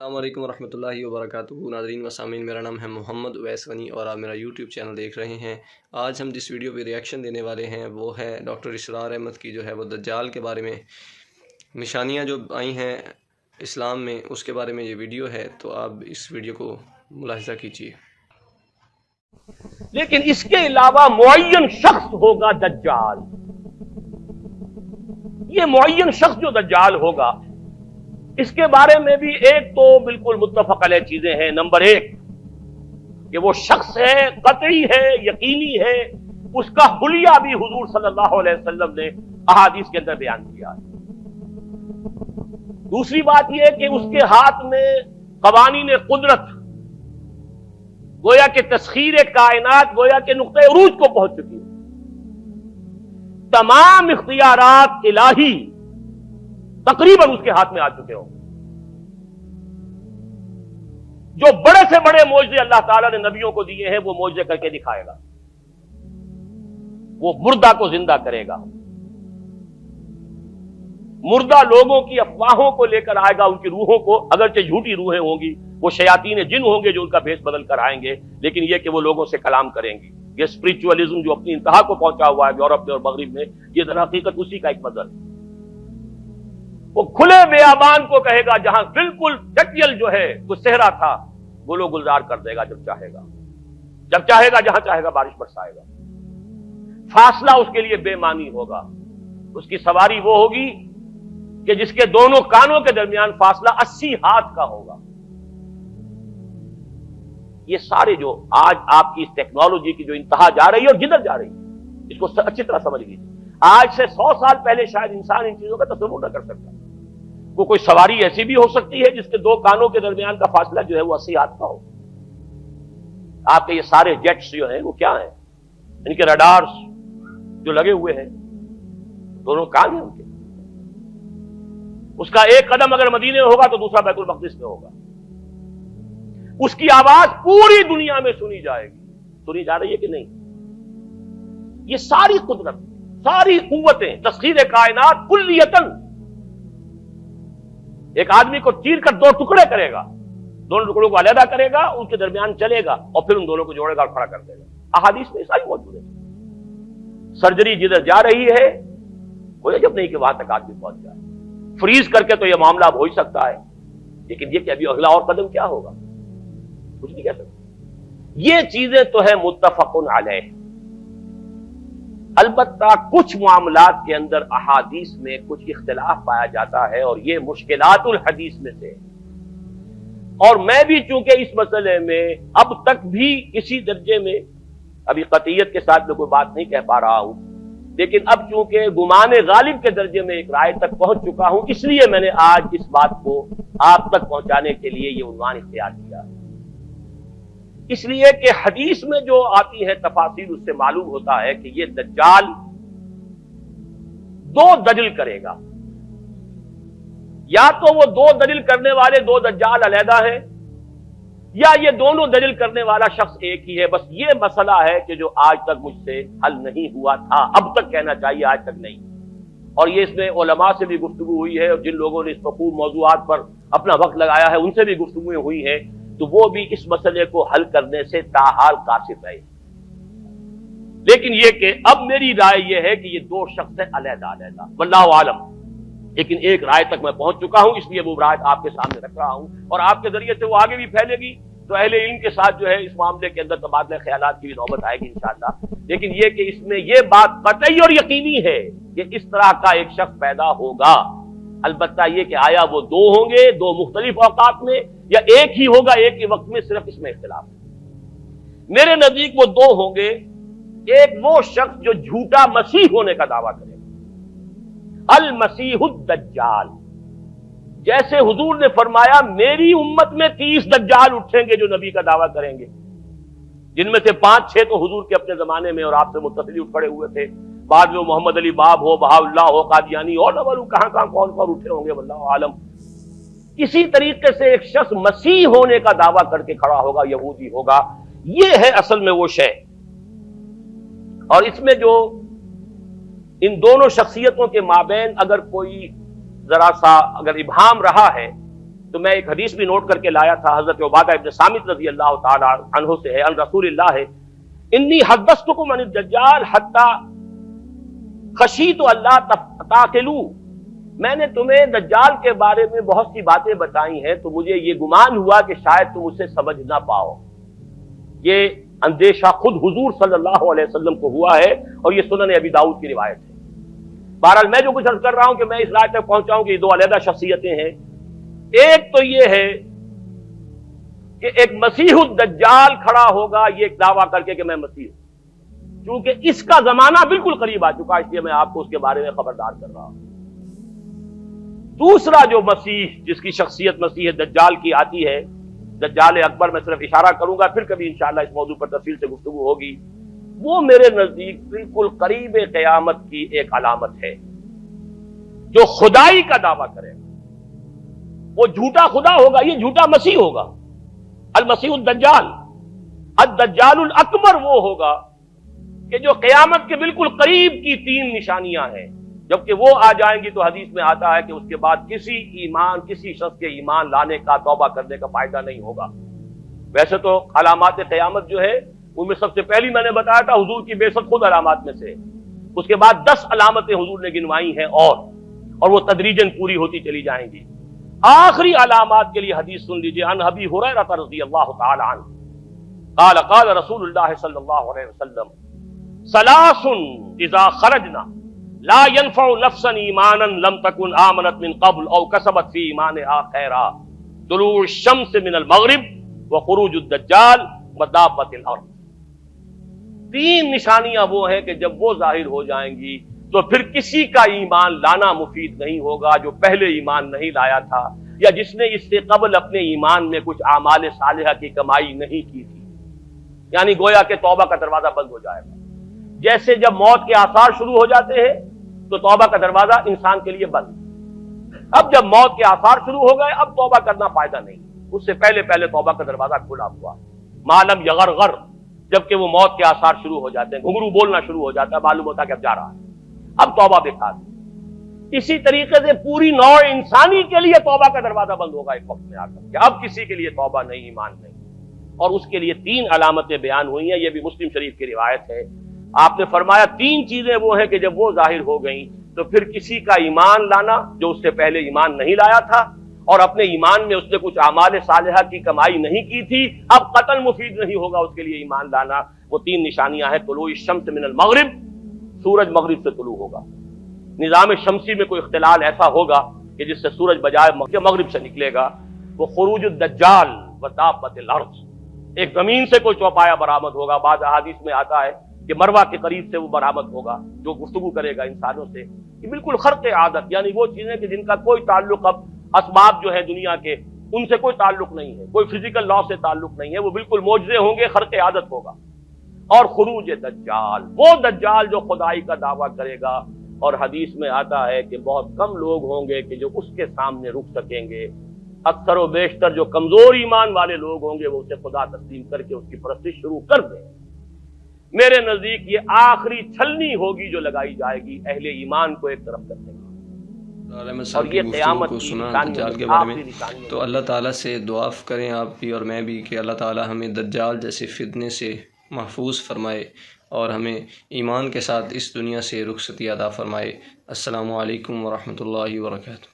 السلام علیکم ورحمۃ اللہ وبرکاتہ۔ ناظرین و سامعین، میرا نام ہے محمد اویس غنی اور آپ میرا یوٹیوب چینل دیکھ رہے ہیں۔ آج ہم جس ویڈیو پہ ریاکشن دینے والے ہیں وہ ہے ڈاکٹر اسرار احمد کی جو ہے وہ دجال کے بارے میں نشانیاں جو آئی ہیں اسلام میں، اس کے بارے میں یہ ویڈیو ہے، تو آپ اس ویڈیو کو ملاحظہ کیجیے۔ لیکن اس کے علاوہ معین شخص ہوگا دجال۔ یہ معین شخص جو دجال ہوگا، اس کے بارے میں بھی ایک تو بالکل متفق علیہ چیزیں ہیں۔ نمبر ایک کہ وہ شخص ہے، قطعی ہے، یقینی ہے، اس کا حلیہ بھی حضور صلی اللہ علیہ وسلم نے احادیث کے اندر بیان کیا ہے۔ دوسری بات یہ کہ اس کے ہاتھ میں قوانین قدرت، گویا کہ تسخیر کائنات، گویا کہ نقطہ عروج کو پہنچ چکی ہے۔ تمام اختیارات الہی تقریباً اس کے ہاتھ میں آ چکے ہوں۔ جو بڑے سے بڑے معجزے اللہ تعالیٰ نے نبیوں کو دیے ہیں، وہ معجزے کر کے دکھائے گا۔ وہ مردہ کو زندہ کرے گا، مردہ لوگوں کی افواہوں کو لے کر آئے گا، ان کی روحوں کو، اگرچہ جھوٹی روحیں ہوں گی، وہ شیاطین جن ہوں گے جو ان کا بھیس بدل کر آئیں گے، لیکن یہ کہ وہ لوگوں سے کلام کریں گے۔ یہ اسپرچولیزم جو اپنی انتہا کو پہنچا ہوا ہے یورپ میں اور مغرب میں، یہ در حقیقت اسی کا ایک مظہر ہے۔ وہ کھلے بیابان کو کہے گا، جہاں بالکل ڈٹیل جو ہے وہ صحرا تھا، گل و گلزار کر دے گا جب چاہے گا، جب چاہے گا، جہاں چاہے گا بارش برسائے گا۔ فاصلہ اس کے لیے بے معنی ہوگا۔ اس کی سواری وہ ہوگی کہ جس کے دونوں کانوں کے درمیان فاصلہ 80 ہاتھ کا ہوگا۔ یہ سارے جو آج آپ کی اس ٹیکنالوجی کی جو انتہا جا رہی ہے اور جدھر جا رہی ہے، اس کو اچھی طرح سمجھ لیجیے۔ آج سے 100 سال پہلے شاید انسان ان چیزوں کا تصور نہ کر سکتا۔ وہ کوئی سواری ایسی بھی ہو سکتی ہے جس کے دو کانوں کے درمیان کا فاصلہ جو ہے وہ 80 ہاتھ کا ہو۔ آپ کے یہ سارے جیٹس جو ہیں وہ کیا ہیں؟ ان کے رڈارز جو لگے ہوئے ہیں، دونوں کان ہیں ان کے۔ اس کا ایک قدم اگر مدینے میں ہوگا تو دوسرا بیت المقدس میں ہوگا۔ اس کی آواز پوری دنیا میں سنی جائے گی۔ سنی جا رہی ہے کہ نہیں؟ یہ ساری قدرت، ساری قوتیں، تسخیر کائنات کلیتاً ایک آدمی کو چیر کر دو ٹکڑے کرے گا، دونوں ٹکڑوں کو علیحدہ کرے گا، ان کے درمیان چلے گا اور پھر ان دونوں کو جوڑے گا اور کھڑا کر دے گا۔ احادیث میں ساری موجود ہے۔ سرجری جدھر جا رہی ہے، کوئی عجب نہیں کہ وہاں تک آدمی پہنچ جائے۔ فریز کر کے تو یہ معاملہ اب ہو ہی سکتا ہے، لیکن یہ کہ ابھی اگلا اور قدم کیا ہوگا، کچھ نہیں کہہ سکتے۔ یہ چیزیں تو ہے متفق علیہ۔ البتہ کچھ معاملات کے اندر احادیث میں کچھ اختلاف پایا جاتا ہے، اور یہ مشکلات الحدیث میں سے۔ اور میں بھی چونکہ اس مسئلے میں اب تک بھی کسی درجے میں، ابھی قطعیت کے ساتھ میں کوئی بات نہیں کہہ پا رہا ہوں، لیکن اب چونکہ گمان غالب کے درجے میں ایک رائے تک پہنچ چکا ہوں، اس لیے میں نے آج اس بات کو آپ تک پہنچانے کے لیے یہ عنوان اختیار کیا۔ اس لیے کہ حدیث میں جو آتی ہے تفاصیل، اس سے معلوم ہوتا ہے کہ یہ دجال دو دجل کرے گا۔ یا تو وہ دو دجل کرنے والے دو دجال علیحدہ ہیں، یا یہ دونوں دجل کرنے والا شخص ایک ہی ہے۔ بس یہ مسئلہ ہے کہ جو آج تک مجھ سے حل نہیں ہوا تھا، اب تک کہنا چاہیے آج تک نہیں۔ اور یہ اس میں علماء سے بھی گفتگو ہوئی ہے، اور جن لوگوں نے اس مفہوم موضوعات پر اپنا وقت لگایا ہے ان سے بھی گفتگویں ہوئی ہیں، تو وہ بھی اس مسئلے کو حل کرنے سے تاحال قاصر رہے۔ لیکن یہ کہ اب میری رائے یہ ہے کہ یہ دو شخص ہیں علیحدہ علیحدہ، واللہ عالم۔ لیکن ایک رائے تک میں پہنچ چکا ہوں، اس لیے وہ رائے آپ کے سامنے رکھ رہا ہوں، اور آپ کے ذریعے سے وہ آگے بھی پھیلے گی، تو اہل علم کے ساتھ جو ہے اس معاملے کے اندر تبادلہ خیالات کی بھی نوبت آئے گی انشاءاللہ۔ لیکن یہ کہ اس میں یہ بات قطعی اور یقینی ہے کہ اس طرح کا ایک شخص پیدا ہوگا۔ البتہ یہ کہ آیا وہ دو ہوں گے دو مختلف اوقات میں، یا ایک ہی ہوگا ایک ہی وقت میں، صرف اس میں اختلاف ہے۔ میرے نزدیک وہ دو ہوں گے۔ ایک وہ شخص جو جھوٹا مسیح ہونے کا دعویٰ کرے گا، المسیح الدجال۔ جیسے حضور نے فرمایا میری امت میں 30 دجال اٹھیں گے جو نبی کا دعویٰ کریں گے، جن میں سے 5-6 تو حضور کے اپنے زمانے میں اور آپ سے متصل اٹھ کھڑے ہوئے تھے، بعد میں محمد علی باب ہو، بہاء اللہ ہو، قادیانی، اور نہ معلوم کہاں کون اٹھے ہوں گے، واللہ عالم۔ کسی طریقے سے ایک شخص مسیح ہونے کا دعویٰ کر کے کھڑا ہوگا، یہودی ہوگا۔ یہ ہے اصل میں وہ شے۔ اور اس میں جو ان دونوں شخصیتوں کے مابین اگر کوئی ذرا سا اگر ابہام رہا ہے، تو میں ایک حدیث بھی نوٹ کر کے لایا تھا، حضرت عبادہ ابن صامت رضی اللہ تعالی عنہ سے ہے، عن رسول اللہ ہے، انی حدثتکم عن الدجال حتی خشیت اللہ تعقلوا، میں نے تمہیں دجال کے بارے میں بہت سی باتیں بتائی ہیں تو مجھے یہ گمان ہوا کہ شاید تم اسے سمجھ نہ پاؤ۔ یہ اندیشہ خود حضور صلی اللہ علیہ وسلم کو ہوا ہے اور یہ سنن ابی داؤد کی روایت ہے۔ بہرحال میں جو کچھ عرض کر رہا ہوں کہ میں اس رائے تک پہنچاؤں کہ یہ دو علیحدہ شخصیتیں ہیں۔ ایک تو یہ ہے کہ ایک مسیح الدجال کھڑا ہوگا یہ ایک دعویٰ کر کے کہ میں مسیح ہوں، کیونکہ اس کا زمانہ بالکل قریب آ چکا، اس لیے میں آپ کو اس کے بارے میں خبردار کر رہا ہوں۔ دوسرا جو مسیح جس کی شخصیت مسیح دجال کی آتی ہے، دجال اکبر، میں صرف اشارہ کروں گا، پھر کبھی انشاءاللہ اس موضوع پر تفصیل سے گفتگو ہوگی، وہ میرے نزدیک بالکل قریب قیامت کی ایک علامت ہے۔ جو خدائی کا دعویٰ کرے وہ جھوٹا خدا ہوگا، یہ جھوٹا مسیح ہوگا، المسیح الدجال۔ الدجال الاکبر وہ ہوگا کہ جو قیامت کے بالکل قریب کی تین نشانیاں ہیں، جبکہ وہ آ جائیں گی تو حدیث میں آتا ہے کہ اس کے بعد کسی شخص کے ایمان لانے کا، توبہ کرنے کا فائدہ نہیں ہوگا۔ ویسے تو علامات قیامت جو ہے ان میں سب سے پہلی میں نے بتایا تھا حضور کی بعثت خود علامات میں سے، اس کے بعد 10 علامتیں حضور نے گنوائی ہیں اور وہ تدریجاً پوری ہوتی چلی جائیں گی۔ آخری علامات کے لیے حدیث سن لیجیے، عن ابی ہریرہ رضی اللہ تعالی عنہ قال قال رسول اللہ صلی اللہ علیہ وسلم ثلاث اذا خرجنا لا ينفع نفسا ایمانا لم تكن آمنت من قبل او کسبت فی ایمانها خیرا، طلوع الشمس من المغرب وخروج الدجال ودابۃ الارض۔ تین نشانیاں وہ ہیں کہ جب وہ ظاہر ہو جائیں گی تو پھر کسی کا ایمان لانا مفید نہیں ہوگا جو پہلے ایمان نہیں لایا تھا یا جس نے اس سے قبل اپنے ایمان میں کچھ اعمال صالحہ کی کمائی نہیں کی تھی، یعنی گویا کہ توبہ کا دروازہ بند ہو جائے گا۔ جیسے جب موت کے آثار شروع ہو جاتے ہیں تو توبہ کا دروازہ انسان کے لیے بند، اب جب موت کے آثار شروع ہو گئے اب توبہ کرنا فائدہ نہیں، اس سے پہلے توبہ کا دروازہ کھلا ہوا، معلوم یغرغر، جبکہ وہ موت کے آثار شروع ہو جاتے ہیں، گھنگرو بولنا شروع ہو جاتا ہے، معلوم ہوتا ہے کہ اب جا رہا ہے، اب توبہ بیکار۔ اسی طریقے سے پوری نوع انسانی کے لیے توبہ کا دروازہ بند ہوگا ایک وقت میں آ کر کہ اب کسی کے لیے توبہ نہیں، ایمان نہیں، اور اس کے لیے 3 علامتیں بیان ہوئی ہیں، یہ بھی مسلم شریف کی روایت ہے۔ آپ نے فرمایا 3 چیزیں وہ ہیں کہ جب وہ ظاہر ہو گئیں تو پھر کسی کا ایمان لانا جو اس سے پہلے ایمان نہیں لایا تھا اور اپنے ایمان میں اس نے کچھ اعمال صالحہ کی کمائی نہیں کی تھی، اب قتل مفید نہیں ہوگا اس کے لیے ایمان لانا۔ وہ 3 نشانیاں ہیں، طلوع الشمس من المغرب، سورج مغرب سے طلوع ہوگا، نظام شمسی میں کوئی اختلال ایسا ہوگا کہ جس سے سورج بجائے مغرب سے نکلے گا، وہ خروج الدجال ودابۃ الارض، ایک زمین سے کوئی چوپایا برآمد ہوگا، بعض احادیث میں آتا ہے کہ مروہ کے قریب سے وہ برآمد ہوگا جو گفتگو کرے گا انسانوں سے، یہ بالکل خرق عادت، یعنی وہ چیزیں کہ جن کا کوئی تعلق اب اسباب جو ہے دنیا کے ان سے کوئی تعلق نہیں ہے، کوئی فزیکل لا سے تعلق نہیں ہے، وہ بالکل معجزے ہوں گے، خرق عادت ہوگا۔ اور خروج دجال، وہ دجال جو خدائی کا دعویٰ کرے گا، اور حدیث میں آتا ہے کہ بہت کم لوگ ہوں گے کہ جو اس کے سامنے رک سکیں گے، اکثر و بیشتر جو کمزور ایمان والے لوگ ہوں گے وہ اسے خدا تسلیم کر کے اس کی پرستش شروع کر دیں۔ میرے نزدیک یہ آخری چھلنی ہوگی جو لگائی جائے گی اہل ایمان کو ایک طرف کرنے کی، اور یہ قیامت کی دجال کے بارے میں۔ تو اللہ تعالیٰ سے دعا کریں آپ بھی اور میں بھی کہ اللہ تعالیٰ ہمیں دجال جیسے فتنے سے محفوظ فرمائے اور ہمیں ایمان کے ساتھ اس دنیا سے رخصتی عطا فرمائے۔ السلام علیکم ورحمۃ اللہ وبرکاتہ۔